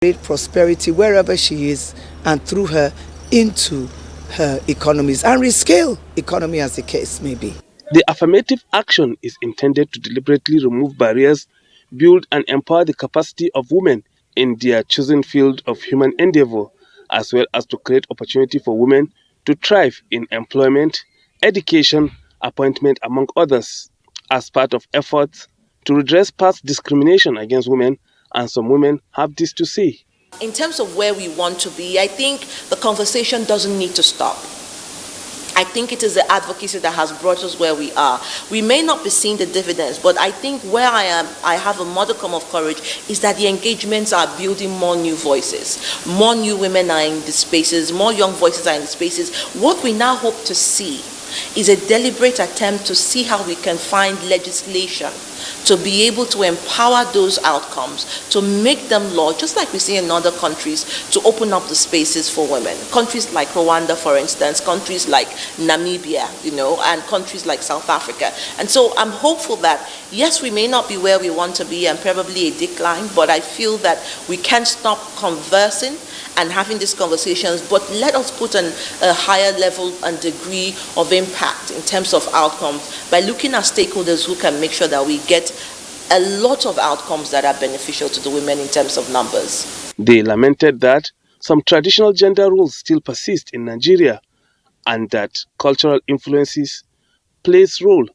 create prosperity wherever she is and through her into her economies and rescale economy as the case may be. The affirmative action is intended to deliberately remove barriers, build and empower the capacity of women in their chosen field of human endeavor, as well as to create opportunity for women to thrive in employment, education, appointment, among others, as part of efforts to redress past discrimination against women, and some women have this to say. In terms of where we want to be, I think the conversation doesn't need to stop. I think it is the advocacy that has brought us where we are. We may not be seeing the dividends, but I think where I am, I have a modicum of courage, is that the engagements are building more new voices. More new women are in the spaces, more young voices are in the spaces. What we now hope to see is a deliberate attempt to see how we can find legislation to be able to empower those outcomes, to make them law, just like we see in other countries, to open up the spaces for women. Countries like Rwanda, for instance, countries like Namibia, and countries like South Africa. And so I'm hopeful that, yes, we may not be where we want to be and probably a decline, but I feel that we can't stop conversing and having these conversations, but let us put a higher level and degree of impact in terms of outcomes by looking at stakeholders who can make sure that we get a lot of outcomes that are beneficial to the women in terms of numbers. They lamented that some traditional gender roles still persist in Nigeria and that cultural influences plays role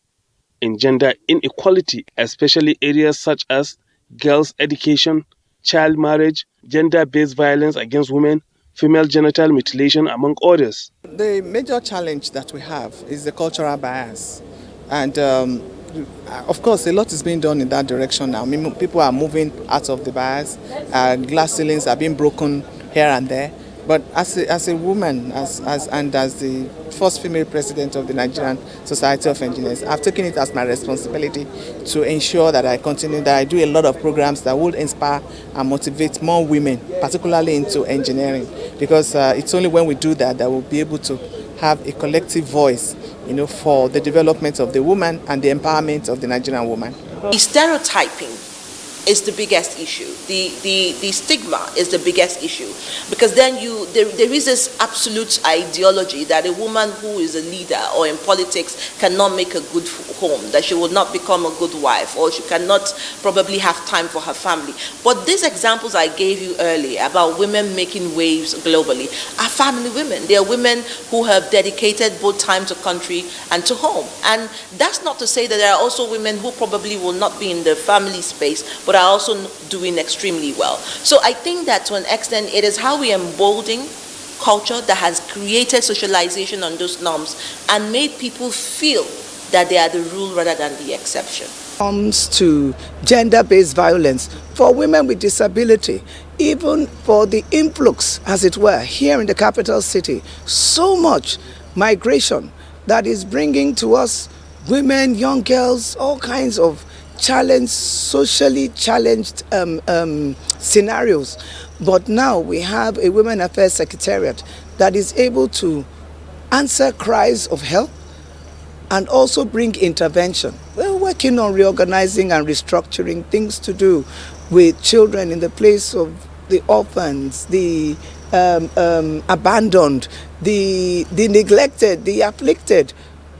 in gender inequality, especially areas such as girls' education, child marriage, gender-based violence against women, female genital mutilation, among others. The major challenge that we have is the cultural bias. And of course, a lot is being done in that direction now. People are moving out of the bias. Glass ceilings are being broken here and there. But as a woman, and as the first female president of the Nigerian Society of Engineers, I've taken it as my responsibility to ensure that I do a lot of programs that will inspire and motivate more women, particularly into engineering. Because it's only when we do that we'll be able to have a collective voice, for the development of the woman and the empowerment of the Nigerian woman. Stereotyping is the biggest issue. The stigma is the biggest issue, because then there is this absolute ideology that a woman who is a leader or in politics cannot make a good home, that she will not become a good wife, or she cannot probably have time for her family. But these examples I gave you earlier about women making waves globally are family women. They are women who have dedicated both time to country and to home. And that's not to say that there are also women who probably will not be in the family space, but are also doing extremely well. So I think that to an extent, it is how we embolden culture that has created socialization on those norms and made people feel that they are the rule rather than the exception. Comes to gender-based violence for women with disability, even for the influx, as it were, here in the capital city, so much migration that is bringing to us women, young girls, all kinds of socially challenged scenarios. But now we have a Women Affairs Secretariat that is able to answer cries of help and also bring intervention. We're working on reorganizing and restructuring things to do with children in the place of the orphans, the abandoned, the neglected, the afflicted.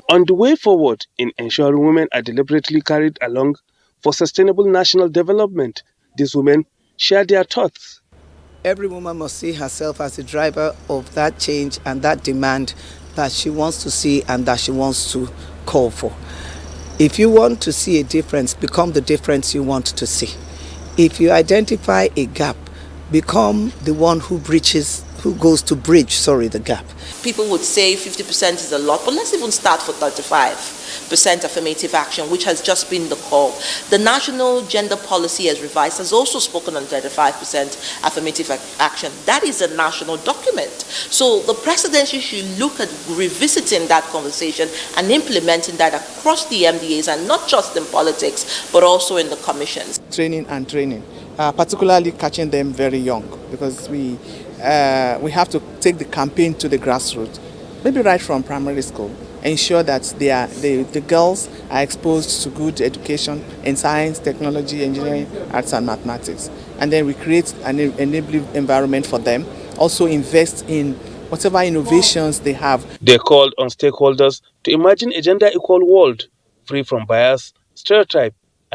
On the way forward in ensuring women are deliberately carried along for sustainable national development, these women share their thoughts. Every woman must see herself as the driver of that change and that demand that she wants to see and that she wants to call for. If you want to see a difference, become the difference you want to see. If you identify a gap, become the one who goes to bridge the gap. People would say 50% is a lot, but let's even start for 35% affirmative action, which has just been the call. The National Gender Policy as revised has also spoken on 35% affirmative action. That is a national document. So the presidency should look at revisiting that conversation and implementing that across the MDAs, and not just in politics, but also in the commissions. Training, particularly catching them very young, because we have to take the campaign to the grassroots, maybe right from primary school, ensure that the girls are exposed to good education in science, technology, engineering, arts and mathematics. And then we create an enabling environment for them. Also invest in whatever innovations they have. They called on stakeholders to imagine a gender-equal world, free from bias, stereotype,